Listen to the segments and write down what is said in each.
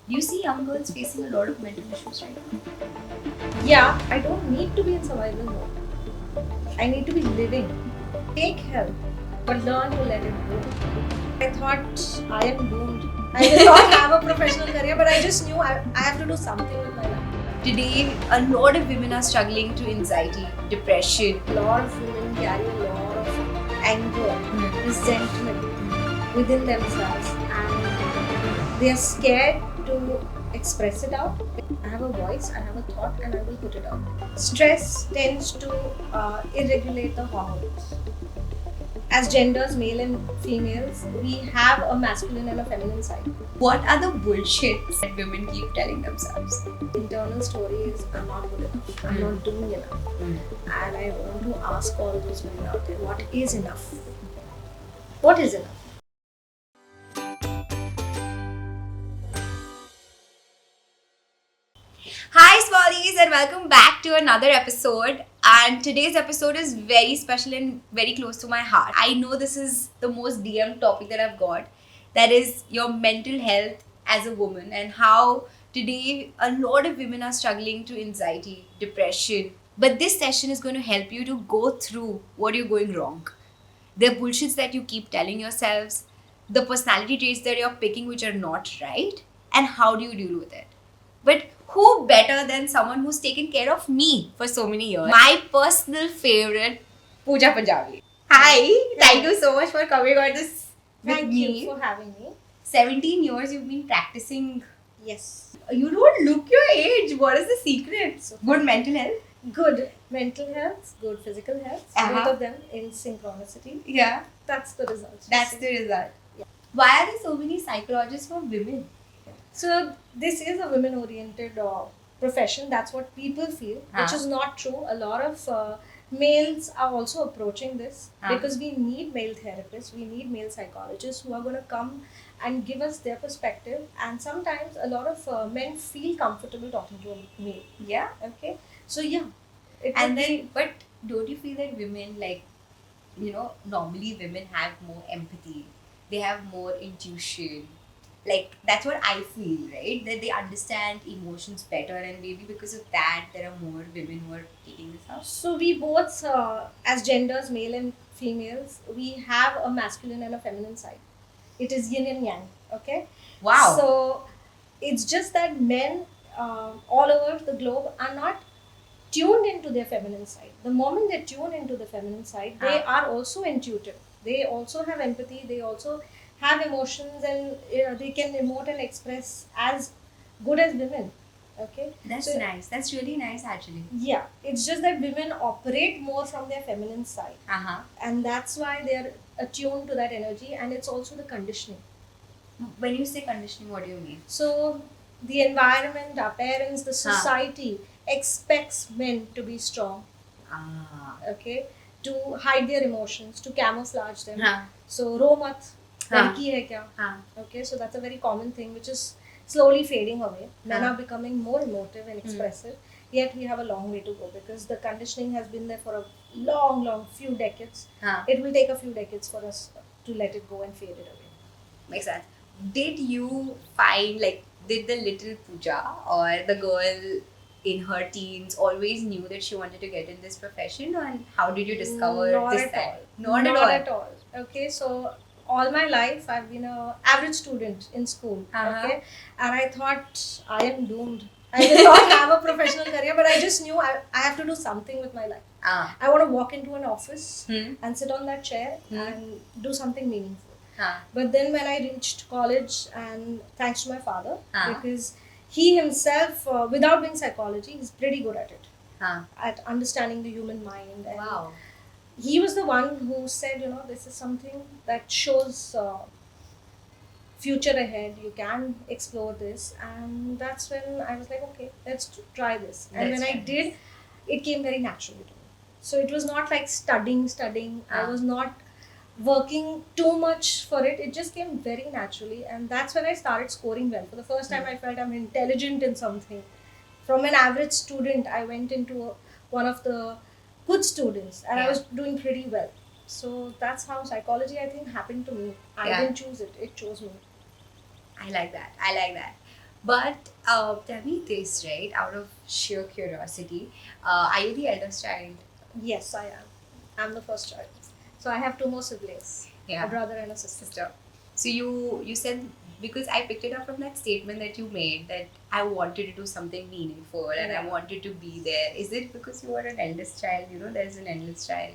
Do you see young girls facing a lot of mental issues right now? Yeah, I don't need to be in survival mode. I need to be living. Take help, but learn to let it go. I thought I am doomed. I will not have a professional career, but I just knew I have to do something with my life. Today, a lot of women are struggling to anxiety, depression. A lot of women carry a lot of anger, resentment within themselves, and they are scared to express it out. I have a voice, I have a thought, and I will put it out. Stress tends to irregulate the hormones. As genders, male and females, we have a masculine and a feminine side. What are the bullshits that women keep telling themselves? Internal story is I'm not good enough, I'm not doing enough. And I want to ask all those women out there, what is enough? What is enough? Hi, Smallies, and welcome back to another episode. And today's episode is very special and very close to my heart. I know this is the most DM topic that I've got, that is your mental health as a woman, and how today a lot of women are struggling to anxiety, depression. But this session is going to help you to go through what you're going wrong, the bullshits that you keep telling yourselves, the personality traits that you're picking which are not right, and how do you deal with it. But who better than someone who's taken care of me for so many years? My personal favorite, Pooja Punjabi. Hi, thank you so much for coming on this with Thank me. you for having me. 17 years you've been practicing. Yes. You don't look your age. What is the secret? Good mental health? Good mental health, good physical health, both of them in synchronicity. Yeah. That's the result. That's the result. Yeah. Why are there so many psychologists for women? So this is a women-oriented profession. That's what people feel, which is not true. A lot of males are also approaching this because we need male therapists, we need male psychologists who are going to come and give us their perspective. And sometimes a lot of men feel comfortable talking to a male. Yeah. Okay. So yeah. And then, but don't you feel that women, like, normally women have more empathy, they have more intuition, like that's what I feel, right? That they understand emotions better, and maybe because of that there are more women who are taking this up. So we both, as genders, male and females, we have a masculine and a feminine side. It is yin and yang. Okay. Wow. So it's just that men all over the globe are not tuned into their feminine side. The moment they tune into the feminine side, they are also intuitive. They also have empathy. They also have emotions, and they can emote and express as good as women. Okay. That's So nice. That's really nice, actually. yeah, it's just that women operate more from their feminine side, and that's why they're attuned to that energy, and it's also the conditioning. When you say conditioning, what do you mean? So the environment, our parents, the society expects men to be strong, okay, to hide their emotions, to camouflage them. So ro mat, ladki hai kya? Okay, so that's a very common thing which is slowly fading away. Men are becoming more emotive and expressive. Yet we have a long way to go because the conditioning has been there for a long few decades. It will take a few decades for us to let it go and fade it away. Makes sense. Did you find, like, did the little Pooja or the girl in her teens always knew that she wanted to get in this profession, and how did you discover Not this at side? all. Not at all. Okay, so all my life I've been an average student in school. Okay, and I thought I am doomed. I will not have a professional career, but I just knew I have to do something with my life. I want to walk into an office and sit on that chair and do something meaningful. But then when I reached college, and thanks to my father, because he himself, without doing psychology, he's pretty good at it, at understanding the human mind. And Wow. he was the one who said, this is something that shows future ahead. You can explore this, and that's when I was like, okay, let's try this. And when I did, it came very naturally to me. So it was not like studying. I was not working too much for it. It just came very naturally, and that's when I started scoring well. For the first time, I felt I'm intelligent in something. From an average student, I went into one of the good students, and I was doing pretty well. So that's how psychology, I think, happened to me. I didn't choose it; it chose me. I like that. But tell me this, right? Out of sheer curiosity, are you the eldest child? Yes, I am. I'm the first child. So I have two more siblings, Yeah. a brother and a sister. Sister. So you said, because I picked it up from that statement that you made, that I wanted to do something meaningful and I Yeah. wanted to be there. Is it because you are an eldest child? You know, there's an eldest child,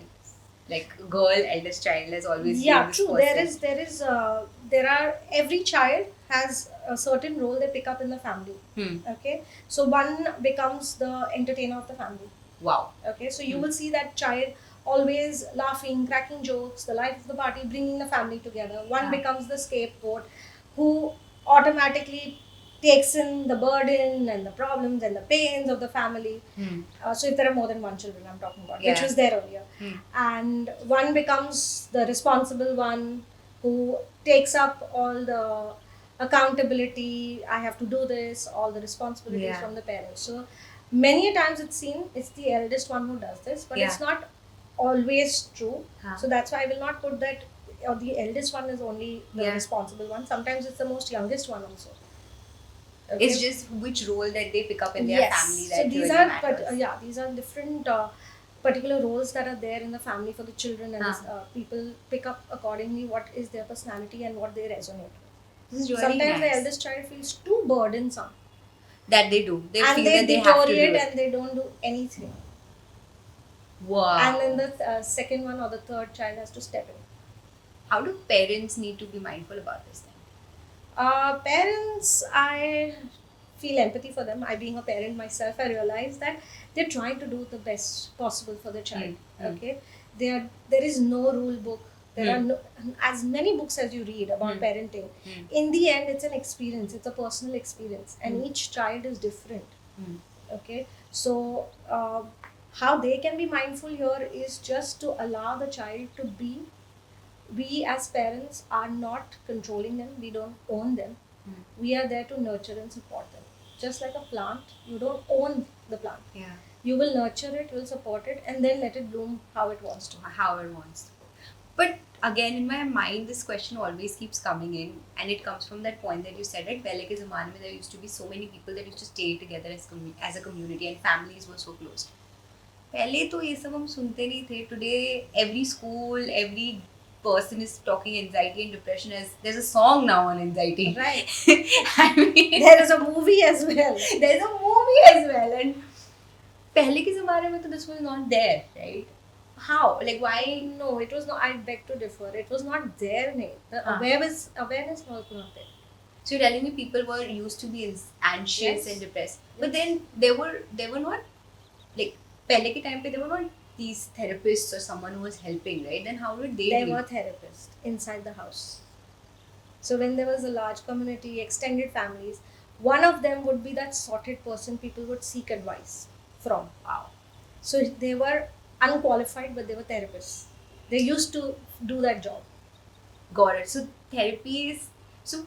like girl eldest child has always Yeah, been this true. person. There are every child has a certain role they pick up in the family. Hmm. Okay, so one becomes the entertainer of the family. Wow. Okay, so you Hmm. will see that child always laughing, cracking jokes, the life of the party, bringing the family together. One Ah. becomes the scapegoat who automatically takes in the burden and the problems and the pains of the family. Hmm. So if there are more than one children, I'm talking about, which Yeah. was there earlier. Hmm. And one becomes the responsible one who takes up all the accountability. I have to do this, all the responsibilities Yeah. from the parents. So many a times it's seen it's the eldest one who does this, but it's Yeah. not always true. Huh. So that's why I will not put that or the eldest one is only the Yeah. responsible one. Sometimes it's the most youngest one also. It's just which role that they pick up in their Yes. family that So these really are, matters. these are different particular roles that are there in the family for the children, and people pick up accordingly what is their personality and what they resonate with. This is really Sometimes the nice. eldest child feels too burdensome, That they do. They and feel they that they have to do deteriorate it. and they don't do anything. Wow. And then the second one or the third child has to step in. How do parents need to be mindful about this thing? Parents, I feel empathy for them. I, being a parent myself, I realize that they're trying to do the best possible for the child. Mm. Okay, there is no rule book. There are Mm. no, as many books as you read about Mm. parenting. Mm. In the end, it's an experience. It's a personal experience, and Mm. each child is different. Mm. Okay, so how they can be mindful here is just to allow the child to be. We as parents are not controlling them. We don't own them. Mm. We are there to nurture and support them. Just like a plant, you don't own the plant. Yeah. You will nurture it, you will support it, and then let it bloom how it wants to. How it wants to. But again, in my mind, this question always keeps coming in, and it comes from that point that you said, right? पहले के ज़माने में there used to be so many people that used to stay together as a community, and families were so close. पहले तो ये सब हम सुनते नहीं थे. Today, every school, every person is talking anxiety and depression as there's a song now on anxiety. Right. I mean, There is a movie as well. there's a movie as well, and पहले के ज़माने में तो this was not there, right? How? Like why? No, it was not. I beg to differ. It was not there. The Ah. awareness was not there. So you're telling me people were used to be anxious Yes. and depressed, Yes. but then they were not like पहले के time पे they were not these therapists or someone who was helping, right? Then how did they There deal? were therapists inside the house. So when there was a large community, extended families, one of them would be that sorted person people would seek advice from. Wow. So they were unqualified, but they were therapists. They used to do that job. Got it. So therapy is so.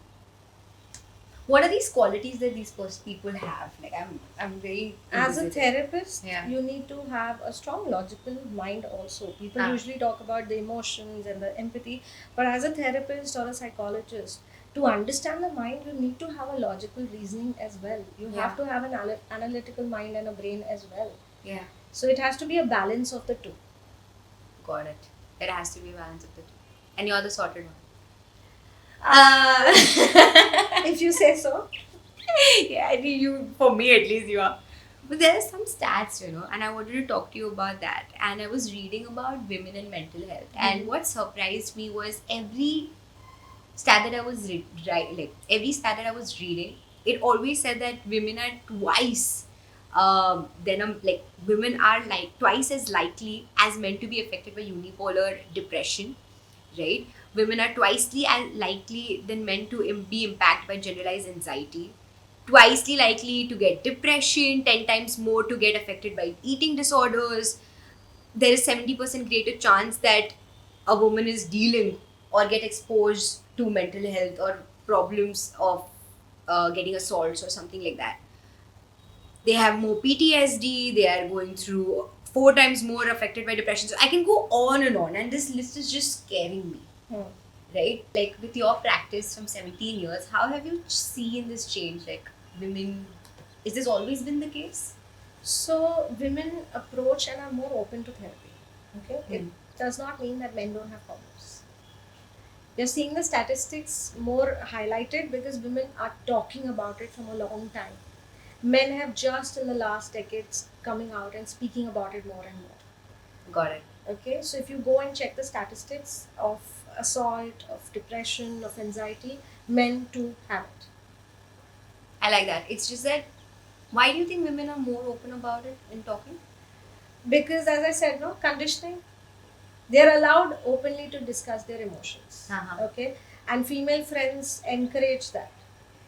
What are these qualities that these people have? Like I'm very As a inquisitive. therapist, Yeah. you need to have a strong logical mind also. People Ah. usually talk about the emotions and the empathy, but as a therapist or a psychologist, to understand the mind, you need to have a logical reasoning as well. You Yeah. have to have an analytical mind and a brain as well. Yeah. So it has to be a balance of the two. Got it. It has to be a balance of the two. And you're the sorted one. If you say so. Yeah, I think you, for me at least, you are. But there are some stats, you know, and I wanted to talk to you about that. And I was reading about women and mental health. And what surprised me was every stat that I was every stat that I was reading, it always said that women are twice women are like twice as likely as men to be affected by unipolar depression, right? Women are twicely as likely than men to be impacted by generalized anxiety, twicely likely to get depression, 10 times more to get affected by eating disorders. There is 70% greater chance that a woman is dealing or get exposed to mental health or problems of getting assaults or something like that. They have more PTSD, they are going through 4 times more affected by depression. So I can go on, and this list is just scaring me. Right? Like with your practice from 17 years, how have you seen this change? Like, women, is this always been the case? So women approach and are more open to therapy. Okay, it Hmm. does not mean that men don't have problems. You're seeing the statistics more highlighted because women are talking about it from a long time. Men have just in the last decades coming out and speaking about it more and more. Got it. Okay, so if you go and check the statistics of assault, of depression, of anxiety, men too have it. I like that. It's just that, why do you think women are more open about it in talking? Because as I said, no conditioning, they're allowed openly to discuss their emotions. Uh-huh. Okay, and female friends encourage that.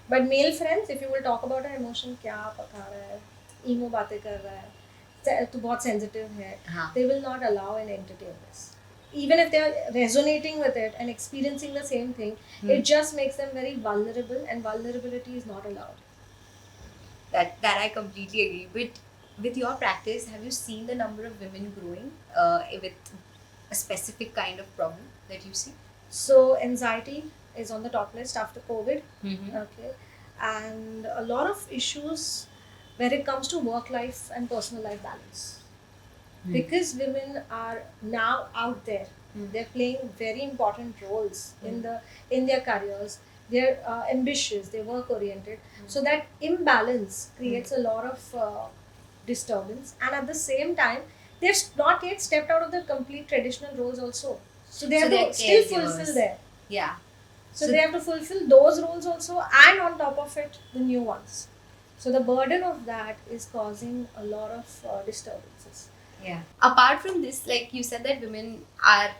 But male friends, if you will talk about an emotion, क्या पका रहा है, emo बातें कर रहा है, तू बहुत sensitive है, हाँ. they will not allow and entertain this. Even if they are resonating with it and experiencing the same thing, it just makes them very vulnerable, and vulnerability is not allowed. That I completely agree. But with your practice, have you seen the number of women growing with a specific kind of problem that you see? So anxiety is on the top list after COVID. Mm-hmm. Okay, and a lot of issues when it comes to work life and personal life balance. Because women are now out there, they're playing very important roles in their careers. They're ambitious, they're work oriented, so that imbalance creates a lot of disturbance, and at the same time they've not yet stepped out of the complete traditional roles also, so they So have they're to still caregivers. fulfill there. Yeah. So they have to fulfill those roles also, and on top of it the new ones. So the burden of that is causing a lot of disturbances. Yeah. Apart from this, like you said that women are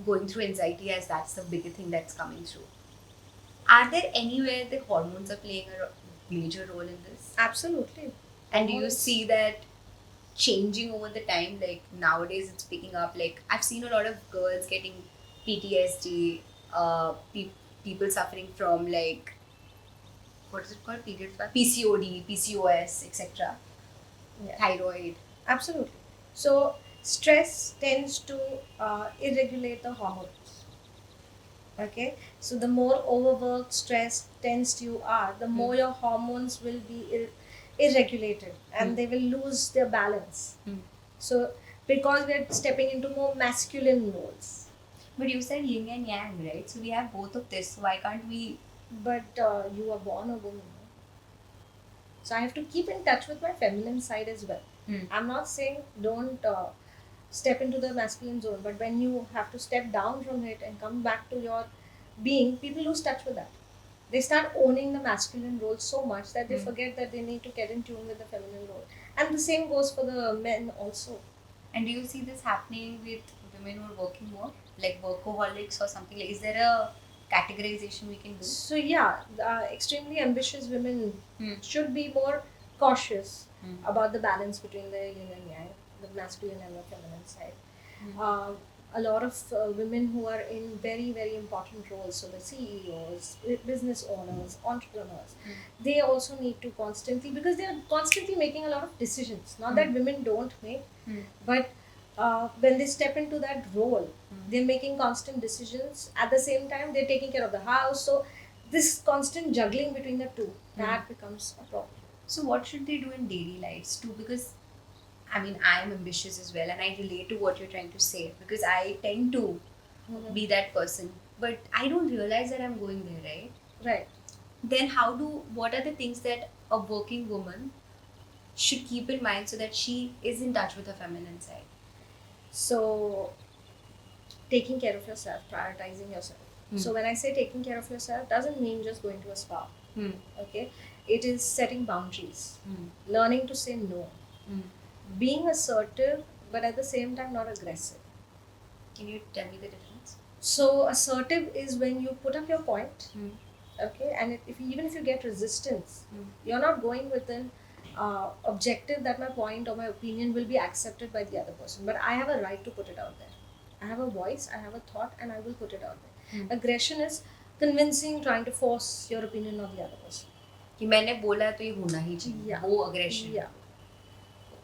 going through anxiety as that's the bigger thing that's coming through. Are there anywhere the hormones are playing a major role in this? Absolutely. And do you Hormones. see that changing over the time? Like nowadays it's picking up. Like I've seen a lot of girls getting PTSD, people suffering from like, what is it called? Periods? PCOD, PCOS, etc. Yeah. Thyroid. Absolutely. So stress tends to irregulate the hormones. Okay, so the more overworked, stressed, tensed you are, the more your hormones will be irregulated, and they will lose their balance. So because we're stepping into more masculine roles. But you said yin and yang, right? So we have both of this. So why can't we? But you are born a woman, no? So I have to keep in touch with my feminine side as well. I'm not saying don't step into the masculine zone, but when you have to step down from it and come back to your being, people lose touch with that. They start owning the masculine role so much that they forget that they need to get in tune with the feminine role. And the same goes for the men also. And do you see this happening with women who are working more, like workaholics or something? Like, is there a categorization we can do? So yeah, extremely ambitious women should be more cautious about the balance between the yin and yang, the masculine and the feminine side. A lot of women who are in very, very important roles, so the CEOs, business owners, entrepreneurs, they also need to constantly, because they are constantly making a lot of decisions. Not that women don't make, but when they step into that role, they're making constant decisions. At the same time, they're taking care of the house. So this constant juggling between the two, that becomes a problem. So what should they do in daily lives too? Because I mean, I'm ambitious as well, and I relate to what you're trying to say because I tend to be that person, but I don't realize that I'm going there, right? Right. Then what are the things that a working woman should keep in mind so that she is in touch with her feminine side? So taking care of yourself, prioritizing yourself. So when I say taking care of yourself, doesn't mean just going to a spa. Okay, it is setting boundaries, learning to say no, being assertive, but at the same time not aggressive. Can you tell me the difference? So assertive is when you put up your point, okay, and even if you get resistance, you're not going with an objective that my point or my opinion will be accepted by the other person, but I have a right to put it out there. I have a voice, I have a thought, and I will put it out there. Aggression is convincing, trying to force your opinion on the other person. कि मैंने बोला है तो ये होना ही चाहिए. Yeah. वो aggression. Yeah.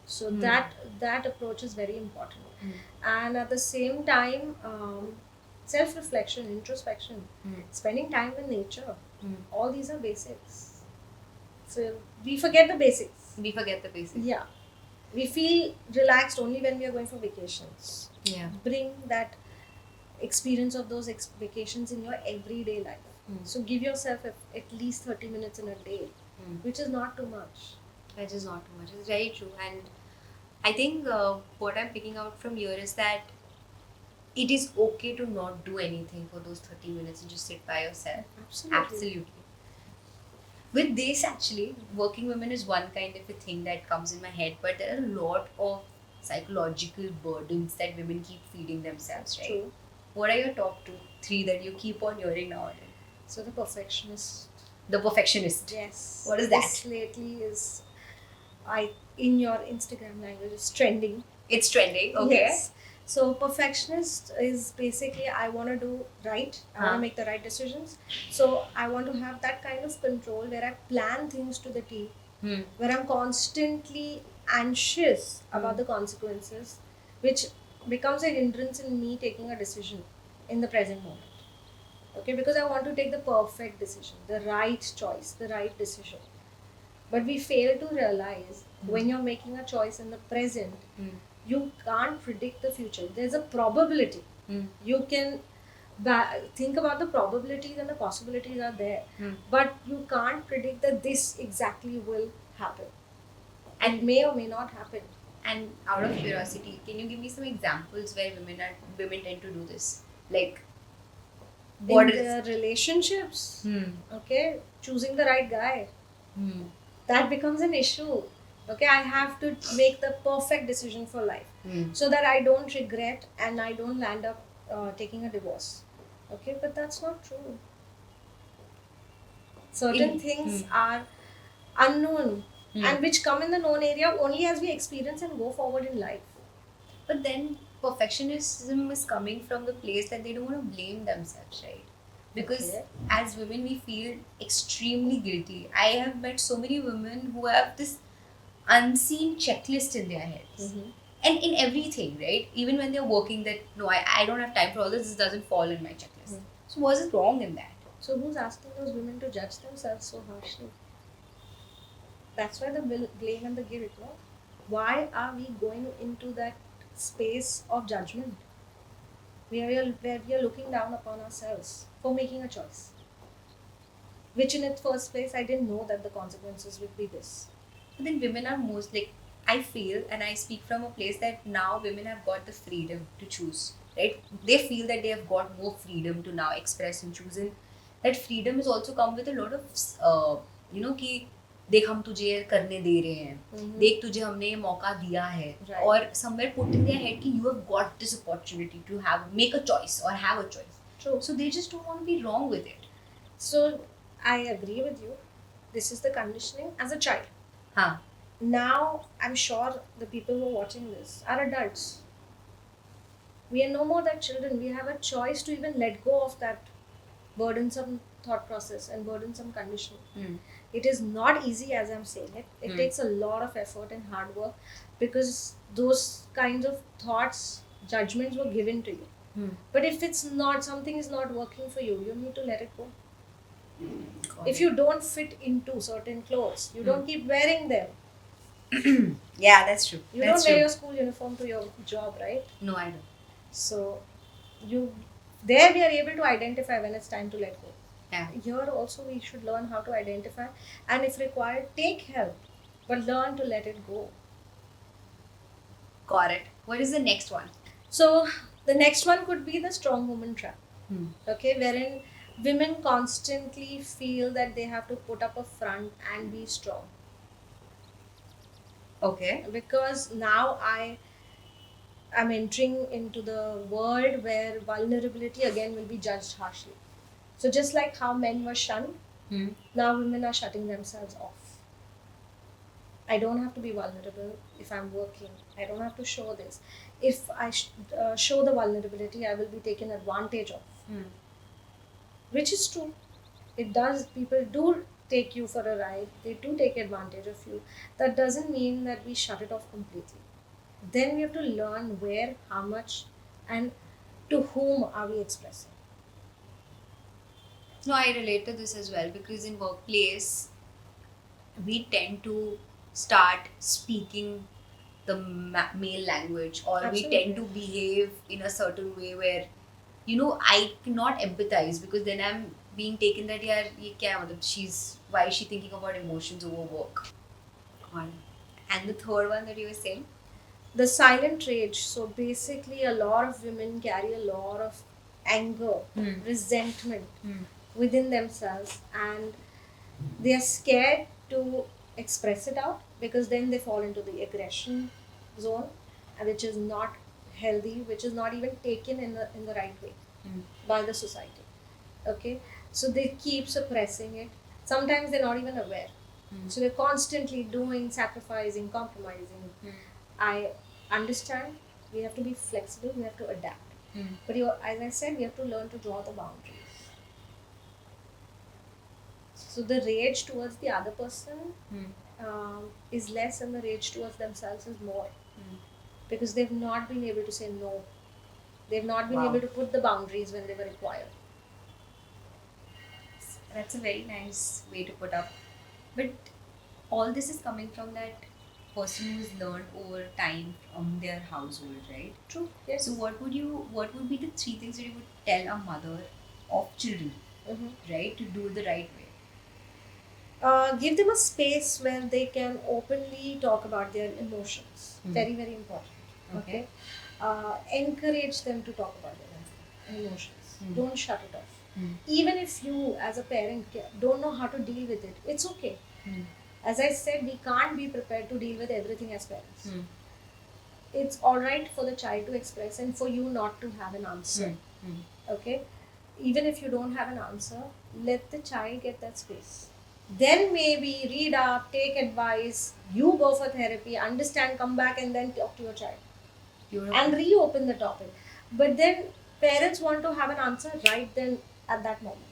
So that approach is very important. And at the same time, self-reflection, introspection, spending time in nature, all these are basics. So we forget the basics. We forget the basics. Yeah. We feel relaxed only when we are going for vacations. Yeah. Bring that experience of those vacations in your everyday life. So give yourself at least 30 minutes in a day, which is not too much. Which is not too much. It's very true. And I think what I'm picking out from here is that it is okay to not do anything for those 30 minutes and just sit by yourself. Absolutely. Absolutely. With this, actually, working women is one kind of a thing that comes in my head, but there are a lot of psychological burdens that women keep feeding themselves, right? True. What are your top two, three that you keep on hearing nowadays? So the perfectionist. The perfectionist. Yes. What is that? This lately is, in your Instagram language, is trending. It's trending, okay. Yes. So perfectionist is basically I want to do right. I want to make the right decisions. So I want to have that kind of control where I plan things to the T. Where I'm constantly anxious about the consequences, which becomes a hindrance in me taking a decision in the present moment. Okay, because I want to take the perfect decision, the right choice, the right decision. But we fail to realize when you're making a choice in the present, you can't predict the future. There's a probability. You can think about the probabilities and the possibilities are there, but you can't predict that this exactly will happen. And it may or may not happen. And out of curiosity, can you give me some examples where women tend to do this? Like, what in is their relationships, okay, choosing the right guy, that becomes an issue. Okay, I have to make the perfect decision for life so that I don't regret and I don't land up taking a divorce. Okay, but that's not true. Certain things are unknown and which come in the known area only as we experience and go forward in life. But then perfectionism is coming from the place that they don't want to blame themselves, right? Because as women, we feel extremely guilty. I have met so many women who have this unseen checklist in their heads. And in everything, right? Even when they're working, that no, I don't have time for all this doesn't fall in my checklist. So what is wrong in that? So who's asking those women to judge themselves so harshly? That's why the blame and the guilt. No? Why are we going into that space of judgment where we are looking down upon ourselves for making a choice? Which in its first place, I didn't know that the consequences would be this. But then women are most like, I feel, and I speak from a place that now women have got the freedom to choose, right? They feel that they have got more freedom to now express and choose. And that freedom has also come with a lot of, कि देख हम तुझे करने दे रहे हैं, देख तुझे हमने ये मौका दिया है, और somewhere put in their head कि you have got this opportunity to make a choice or have a choice. True. So they just don't want to be wrong with it. So I agree with you. This is the conditioning as a child. Now I'm sure the people who are watching this are adults. We are no more than children. We have a choice to even let go of that burdensome thought process and burdensome conditioning. It is not easy, as I'm saying it. It takes a lot of effort and hard work because those kinds of thoughts, judgments were given to you. But if it's not, something is not working for you, you need to let it go. If you don't fit into certain clothes, you don't keep wearing them. Yeah, that's true. You don't wear your school uniform to your job, right? No, I don't. So there we are able to identify when it's time to let go. Yeah. Here also we should learn how to identify and if required take help, but learn to let it go. Got it. What is the next one? So the next one could be the strong woman trap. Okay, wherein women constantly feel that they have to put up a front and be strong. Okay. Because now I'm entering into the world where vulnerability again will be judged harshly. So just like how men were shunned, now women are shutting themselves off. I don't have to be vulnerable if I'm working. I don't have to show this. If I show the vulnerability, I will be taken advantage of. Which is true. It does. People do take you for a ride. They do take advantage of you. That doesn't mean that we shut it off completely. Then we have to learn where, how much, and to whom are we expressing. No, I relate to this as well because in workplace, we tend to start speaking the male language, or we tend to Absolutely. behave in a certain way where, I cannot empathize, because then I'm being taken that, yeah, ye kya, matlab, why is she thinking about emotions over work? On. And the third one that you were saying? The silent rage. So basically, a lot of women carry a lot of anger, resentment within themselves, and they are scared to express it out because then they fall into the aggression zone, which is not healthy, which is not even taken in the right way by the society. Okay, so they keep suppressing it. Sometimes they're not even aware. So they're constantly doing, sacrificing, compromising. I understand we have to be flexible, we have to adapt. But as I said, we have to learn to draw the boundaries. So the rage towards the other person is less, and the rage towards themselves is more, because they've not been able to say no. They've not been Wow. able to put the boundaries when they were required. That's a very nice way to put up. But all this is coming from that person who's learned over time from their household, right? True. Yes. So what would be the three things that you would tell a mother of children, right, to do the right way? Give them a space where they can openly talk about their emotions. Very, very important. Okay. Encourage them to talk about their emotions. Don't shut it off. Even if you, as a parent, don't know how to deal with it, it's okay. As I said, we can't be prepared to deal with everything as parents. It's alright for the child to express and for you not to have an answer. Okay? Even if you don't have an answer, let the child get that space. Then maybe read up, take advice, you go for therapy, understand, come back, and then talk to your child. Beautiful. And reopen the topic. But then parents want to have an answer right then at that moment.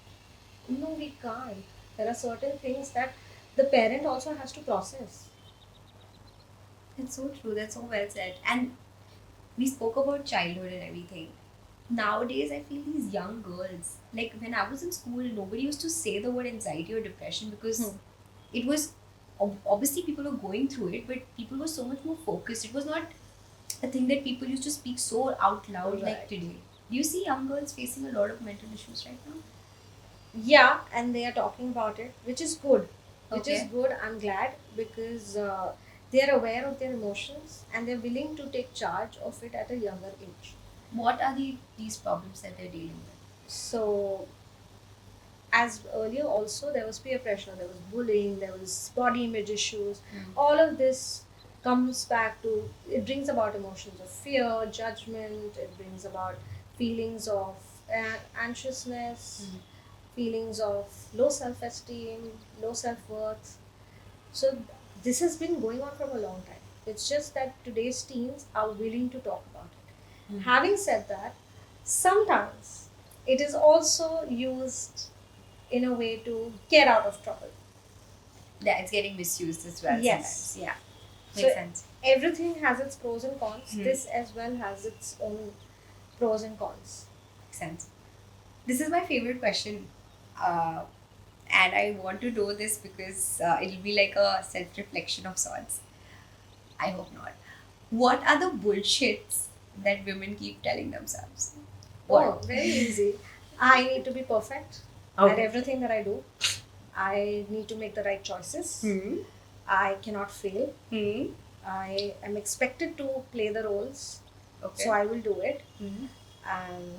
No, we can't. There are certain things that the parent also has to process. That's so true. That's so well said. And we spoke about childhood and everything. Nowadays, I feel these young girls, like when I was in school, nobody used to say the word anxiety or depression, because it was obviously people were going through it, but people were so much more focused. It was not a thing that people used to speak so out loud like Right. today. Do you see young girls facing a lot of mental issues right now? Yeah, and they are talking about it, which is good. Which is Okay. good. I'm glad because they are aware of their emotions and they're willing to take charge of it at a younger age. What are these problems that they're dealing with? So, as earlier also, there was peer pressure, there was bullying, there was body image issues. All of this comes back to, it brings about emotions of fear, judgment, it brings about feelings of anxiousness, feelings of low self esteem, low self worth. So, this has been going on for a long time. It's just that today's teens are willing to talk about it. Having said that, sometimes it is also used in a way to get out of trouble. Yeah, it's getting misused as well. Yes. Sometimes. Yeah. So Makes sense. everything has its pros and cons. This as well has its own pros and cons. Makes sense. This is my favorite question. And I want to know this because it'll be like a self reflection of sorts. I hope not. What are the bullshits that women keep telling themselves? Oh, very easy. I need to be perfect at Okay. everything that I do. I need to make the right choices. I cannot fail. I am expected to play the roles. Okay. So I will do it. And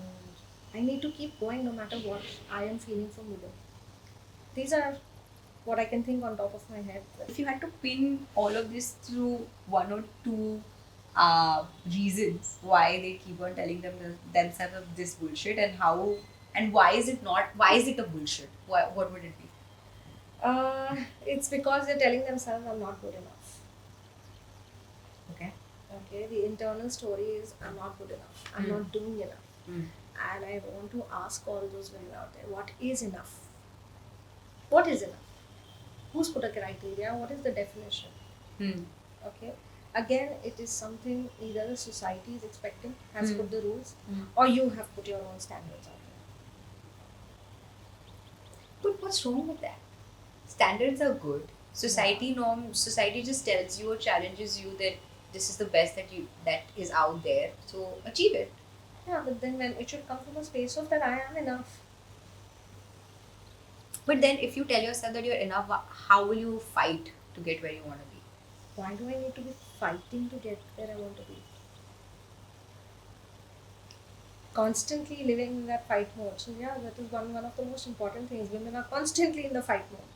I need to keep going no matter what I am feeling from within. These are what I can think on top of my head. If you had to pin all of this through one or two reasons why they keep on telling themselves of this bullshit, and how, and why is it not, why is it a bullshit? What would it be? It's because they're telling themselves I'm not good enough. Okay. Okay, the internal story is I'm not good enough. I'm not doing enough. And I want to ask all those women out there, what is enough? What is enough? Who's put a criteria? What is the definition? Okay. Again, it is something either the society is expecting, has put the rules, or you have put your own standards out there. But what's wrong with that? Standards are good. Society norms, society just tells you or challenges you that this is the best that is out there. So achieve it. Yeah, but then when it should come from a space of that I am enough. But then if you tell yourself that you're enough, how will you fight to get where you want to be? Why do I need to be fighting to get where I want to be? Constantly living in that fight mode. So yeah, that is one of the most important things. Women are constantly in the fight mode.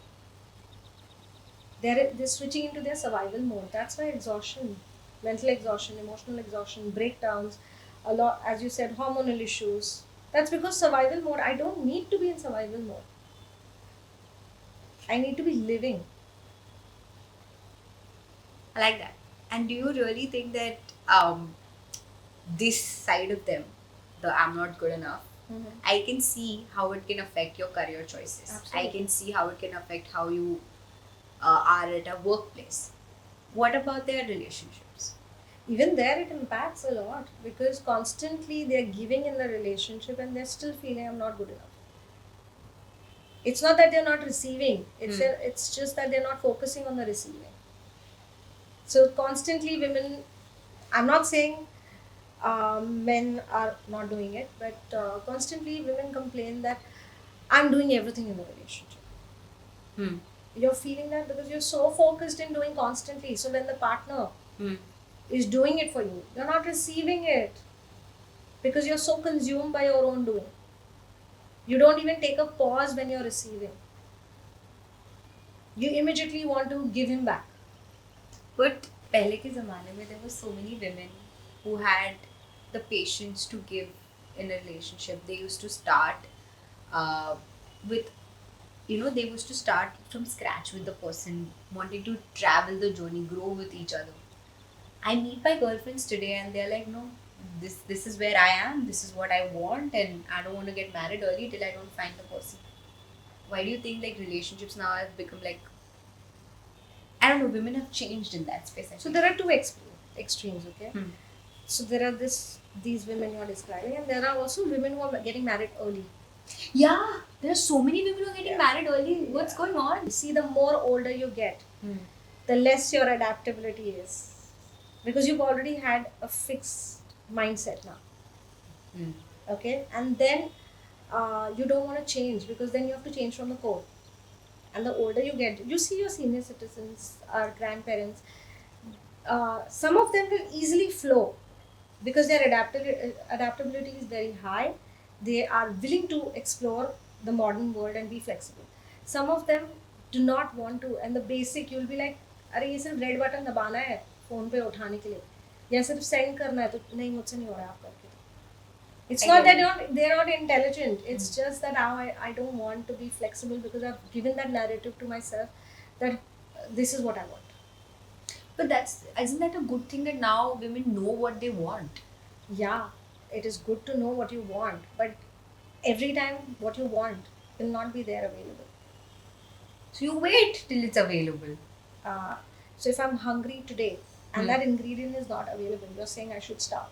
They're switching into their survival mode. That's why exhaustion, mental exhaustion, emotional exhaustion, breakdowns, a lot, as you said, hormonal issues. That's because survival mode. I don't need to be in survival mode. I need to be living. I like that. And do you really think that this side of them, the I'm not good enough, I can see how it can affect your career choices. Absolutely. I can see how it can affect how you are at a workplace. What about their relationships? Even there it impacts a lot because constantly they're giving in the relationship and they're still feeling I'm not good enough. It's not that they're not receiving, it's just that they're not focusing on the receiving. So constantly women, I'm not saying men are not doing it, but constantly women complain that I'm doing everything in the relationship. You're feeling that because you're so focused in doing constantly. So when the partner is doing it for you, you're not receiving it because you're so consumed by your own doing. You don't even take a pause when you're receiving. You immediately want to give him back. But पहले के ज़माने में there were so many women who had the patience to give in a relationship. They used to start with, they used to start from scratch with the person, wanting to travel the journey, grow with each other. I meet my girlfriends today and they're like, no, this is where I am, this is what I want, and I don't want to get married early till I don't find the person. Why do you think like relationships now have become like, I don't know, women have changed in that space? So there are two extremes, okay? So there are these women you're describing, and there are also women who are getting married early. Yeah, there are so many women who are getting married early. What's going on? See, the more older you get, the less your adaptability is. Because you've already had a fixed mindset now. Okay? And then you don't want to change because then you have to change from the core. And the older you get, you see your senior citizens, our grandparents, some of them will easily flow because their adaptability is very high. They are willing to explore the modern world and be flexible. Some of them do not want to, and the basic you'll be like, अरे ये सिर्फ red button दबाना है phone पे उठाने के लिए या सिर्फ सेंड करना है तो नहीं मुझसे नहीं हो रहा है आप करके. It's not that they're not intelligent. It's just that now I don't want to be flexible because I've given that narrative to myself that this is what I want. But isn't that a good thing that now women know what they want? Yeah, it is good to know what you want, but every time what you want will not be there available. So you wait till it's available. So if I'm hungry today and that ingredient is not available, you're saying I should stop.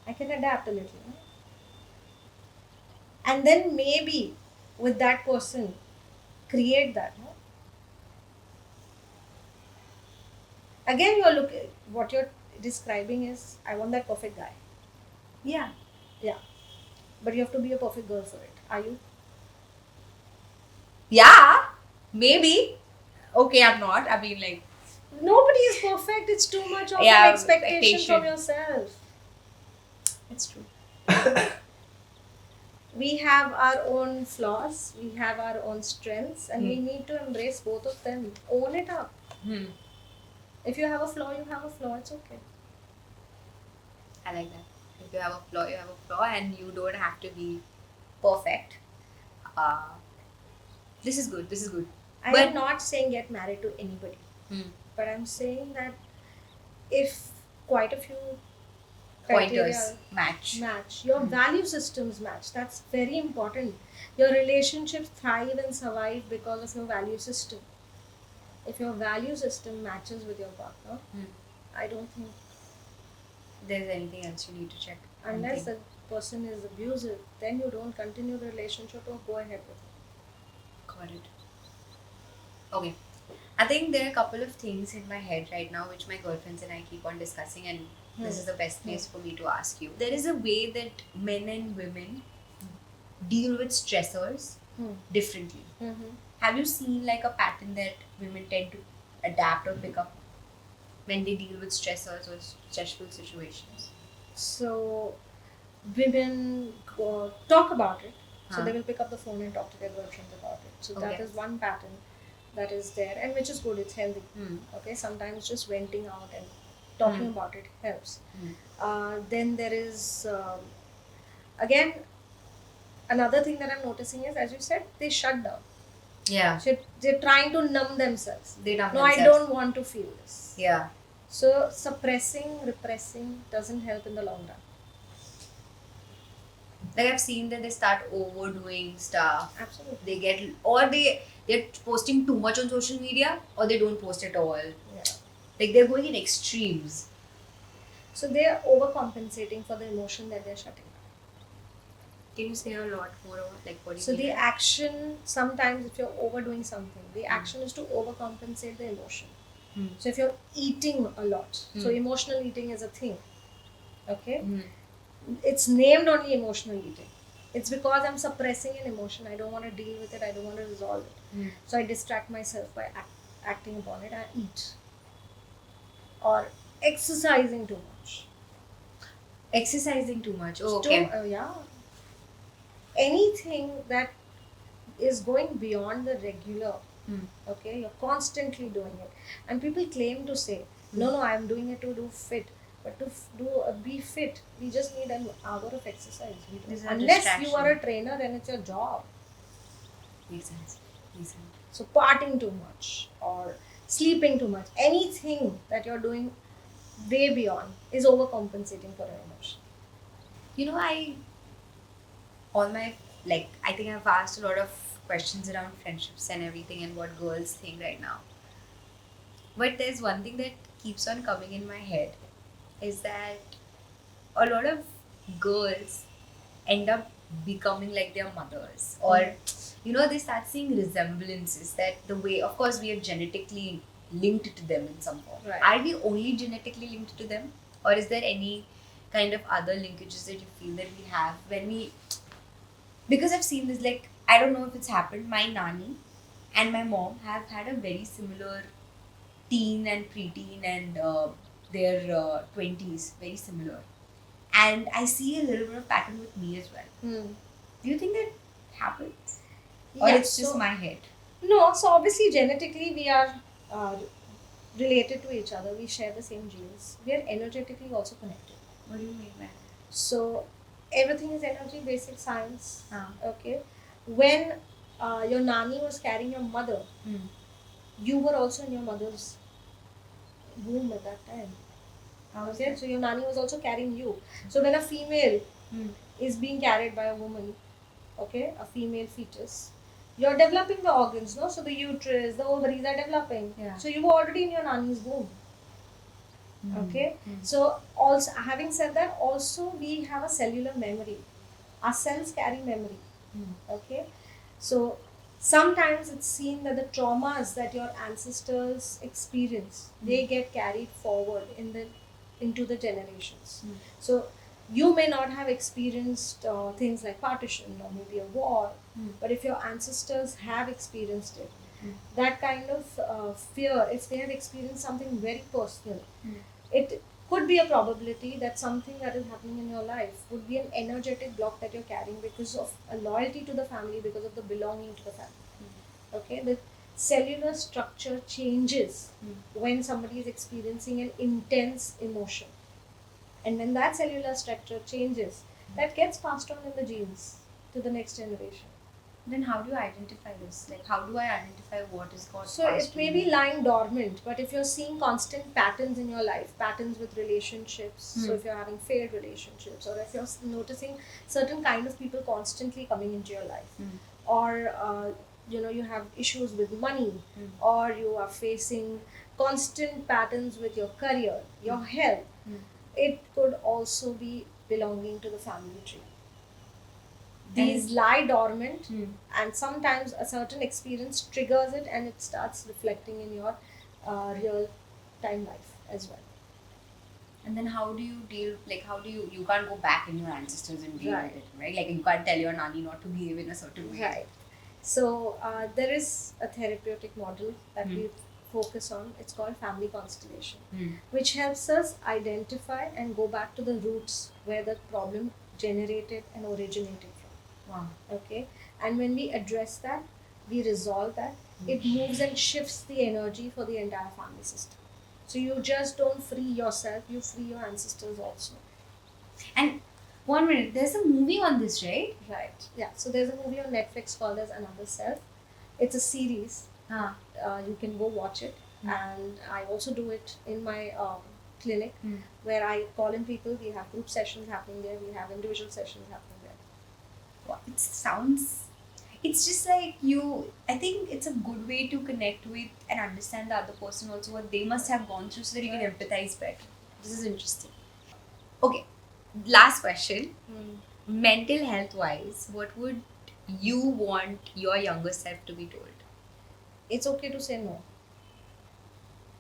I can adapt a little. No? And then maybe with that person, create that. No? Again, what you're describing is, I want that perfect guy. Yeah. Yeah. But you have to be a perfect girl for it. Are you? Yeah. Maybe. Okay, I'm not. I mean, like, nobody is perfect. It's too much of an expectation from yourself. It's true. We have our own flaws, we have our own strengths, and we need to embrace both of them. Own it up. If you have a flaw, you have a flaw. It's okay. I like that. If you have a flaw, you have a flaw, and you don't have to be perfect. This is good. This is good. I am not saying get married to anybody, but I'm saying that if quite a few pointers match, your value systems match. That's very important. Your relationships thrive and survive because of your value system. If your value system matches with your partner, I don't think there's anything else you need to check. Unless the person is abusive, then you don't continue the relationship or go ahead with it. Got it. Okay. I think there are a couple of things in my head right now which my girlfriends and I keep on discussing, and this is the best place for me to ask you. There is a way that men and women deal with stressors differently. Have you seen like a pattern that women tend to adapt or pick up when they deal with stressors or stressful situations? So women talk about it. So Huh. they will pick up the phone and talk to their girlfriends about it. So that Okay. is one pattern that is there, and which is good. It's healthy. Hmm. Okay, sometimes just venting out and talking about it helps. Then there is again another thing that I'm noticing is, as you said, they shut down. Yeah. So they're trying to numb themselves. They numb No, I themselves. don't want to feel this. Yeah. So suppressing, repressing doesn't help in the long run. Like I've seen that they start overdoing stuff. Absolutely. They get, or they're posting too much on social media, or they don't post at all. Yeah. Like they're going in extremes. So they are overcompensating for the emotion that they're shutting down. Can you say a lot more about like what do you So mean the by that? action, sometimes if you're overdoing something, the action is to overcompensate the emotion. So if you're eating a lot, so emotional eating is a thing. Okay? It's named only emotional eating. It's because I'm suppressing an emotion. I don't want to deal with it. I don't want to resolve it. So I distract myself by acting upon it. I eat. Or exercising too much. Exercising too much. Oh, okay. Yeah. Anything that is going beyond the regular. Okay, you're constantly doing it, and people claim to say, no, I'm doing it to do fit. But to be fit, we just need an hour of exercise. This is a Unless you distraction. are a trainer and it's your job. Makes sense. Makes sense. So partying too much or sleeping too much, anything that you're doing way beyond is overcompensating for an emotion. You know, all my, like, I think I've asked a lot of questions around friendships and everything and what girls think right now. But there's one thing that keeps on coming in my head is that a lot of girls end up becoming like their mothers, or they start seeing resemblances, that the way, of course, we are genetically linked to them in some form. Right. Are we only genetically linked to them, or is there any kind of other linkages that you feel that we have when we, because I've seen this, like, I don't know if it's happened, my nanny and my mom have had a very similar teen and preteen and their 20s, very similar. And I see a little bit of pattern with me as well. Do you think that happens? Or Yeah, it's just so- my head? No, so obviously genetically we are related to each other. We share the same genes. We are energetically also connected. What do you mean by that? So everything is energy, basic science. Ah. Okay. When your nani was carrying your mother, you were also in your mother's womb at that time. Okay. So your nani was also carrying you. So when a female is being carried by a woman, okay, a female fetus, you're developing the organs, no? So the uterus, the ovaries are developing. Yeah. So you were already in your nani's womb. Okay. So also, having said that, also we have a cellular memory. Our cells carry memory. Okay. So sometimes it's seen that the traumas that your ancestors experience, they get carried forward into the generations. So you may not have experienced things like partition or maybe a war, but if your ancestors have experienced it, that kind of fear, if they have experienced something very personal, it could be a probability that something that is happening in your life would be an energetic block that you're carrying because of a loyalty to the family, because of the belonging to the family. Okay, the cellular structure changes when somebody is experiencing an intense emotion, and when that cellular structure changes, that gets passed on in the genes to the next generation. Then how do you identify this? Like, how do I identify what is got So passed it may to be me? lying dormant, but if you're seeing constant patterns in your life, patterns with relationships, so if you're having failed relationships, or if you're noticing certain kind of people constantly coming into your life, or you have issues with money, or you are facing constant patterns with your career, your health, it could also be belonging to the family tree. these lie dormant, Hmm. and sometimes a certain experience triggers it and it starts reflecting in your real time life as well. And then how do you deal, like how do you can't go back in your ancestors and deal Right. with it, right? Like you can't tell your nani not to behave in a certain way. Right. So there is a therapeutic model that Hmm. we focus on. It's called family constellation, Hmm. which helps us identify and go back to the roots where the problem generated and originated from. Wow. Okay, and when we address that, we resolve that, it moves and shifts the energy for the entire family system. So you just don't free yourself, you free your ancestors also. And 1 minute, there's a movie on this, right? Right. Yeah. So there's a movie on Netflix called as Another Self. It's a series. Huh. You can go watch it. And I also do it in my clinic, Hmm. where I call in people. We have group sessions happening there. We have individual sessions happening there. Wow. It sounds, it's just like you, I think it's a good way to connect with and understand the other person also, what they must have gone through, so that you can Right. empathize better. This is interesting. Okay, last question. Mental health wise, what would you want your younger self to be told? It's okay to say no.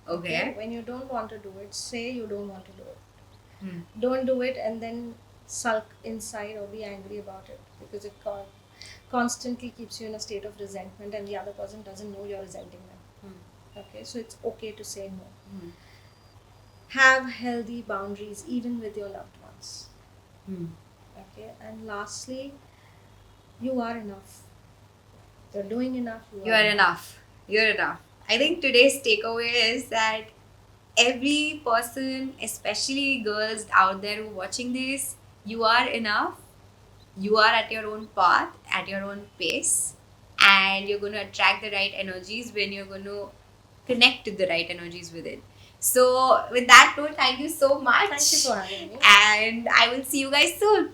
Okay. When you don't want to do it, say you don't want to do it. Hmm. Don't do it and then sulk inside or be angry about it, because it constantly keeps you in a state of resentment and the other person doesn't know you're resenting them. Hmm. Okay, so it's okay to say no. Hmm. Have healthy boundaries even with your loved ones. Hmm. Okay, and lastly, you are enough. You're doing enough. You are enough. You're enough. I think today's takeaway is that every person, especially girls out there who are watching this, you are enough. You are at your own path, at your own pace, and you're going to attract the right energies when you're going to connect to the right energies with it. So, with that note, thank you so much. Thank you for having me. And I will see you guys soon.